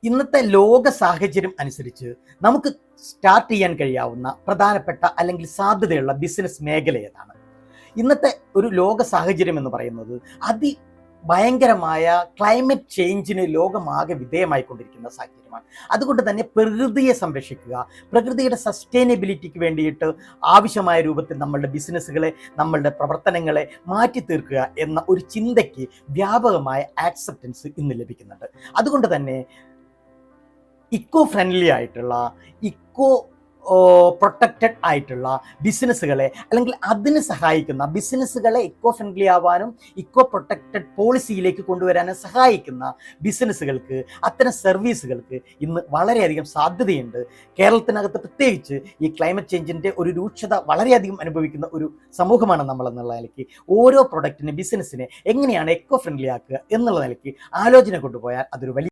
ഇന്നത്തെ ലോക സാഹചര്യം അനുസരിച്ച് നമുക്ക് സ്റ്റാർട്ട് ചെയ്യാൻ കഴിയാവുന്ന പ്രധാനപ്പെട്ട അല്ലെങ്കിൽ സാധ്യതയുള്ള ബിസിനസ് മേഖല ഏതാണ്? ഇന്നത്തെ ഒരു ലോക സാഹചര്യം എന്ന് പറയുന്നത് ഭയങ്കരമായ ക്ലൈമറ്റ് ചേഞ്ചിന് ലോകമാകെ വിധേയമായിക്കൊണ്ടിരിക്കുന്ന സാഹചര്യമാണ്. അതുകൊണ്ട് തന്നെ പ്രകൃതിയെ സംരക്ഷിക്കുക, പ്രകൃതിയുടെ സസ്റ്റൈനബിലിറ്റിക്ക് വേണ്ടിയിട്ട് ആവശ്യമായ രൂപത്തിൽ നമ്മളുടെ ബിസിനസ്സുകളെ, നമ്മളുടെ പ്രവർത്തനങ്ങളെ മാറ്റി തീർക്കുക എന്ന ഒരു ചിന്തയ്ക്ക് വ്യാപകമായ ആക്സെപ്റ്റൻസ് ഇന്ന് ലഭിക്കുന്നുണ്ട്. അതുകൊണ്ട് തന്നെ ഇക്കോ ഫ്രണ്ട്ലി ആയിട്ടുള്ള, ഇക്കോ പ്രൊട്ടക്റ്റഡ് ആയിട്ടുള്ള ബിസിനസ്സുകളെ, അല്ലെങ്കിൽ അതിന് സഹായിക്കുന്ന ബിസിനസ്സുകളെ ഇക്കോ ഫ്രണ്ട്ലി ആവാനും ഇക്കോ പ്രൊട്ടക്റ്റഡ് പോളിസിയിലേക്ക് കൊണ്ടുവരാനും സഹായിക്കുന്ന ബിസിനസ്സുകൾക്ക്, അത്തരം സർവീസുകൾക്ക് ഇന്ന് വളരെയധികം സാധ്യതയുണ്ട്. കേരളത്തിനകത്ത് പ്രത്യേകിച്ച് ഈ ക്ലൈമറ്റ് ചേഞ്ചിൻ്റെ ഒരു രൂക്ഷത വളരെയധികം അനുഭവിക്കുന്ന ഒരു സമൂഹമാണ് നമ്മളെന്നുള്ള നിലയ്ക്ക് ഓരോ പ്രൊഡക്റ്റിനെ, ബിസിനസ്സിനെ എങ്ങനെയാണ് എക്കോ ഫ്രണ്ട്ലി ആക്കുക എന്നുള്ള നിലയ്ക്ക് ആലോചന കൊണ്ടുപോയാൽ അതൊരു വലിയ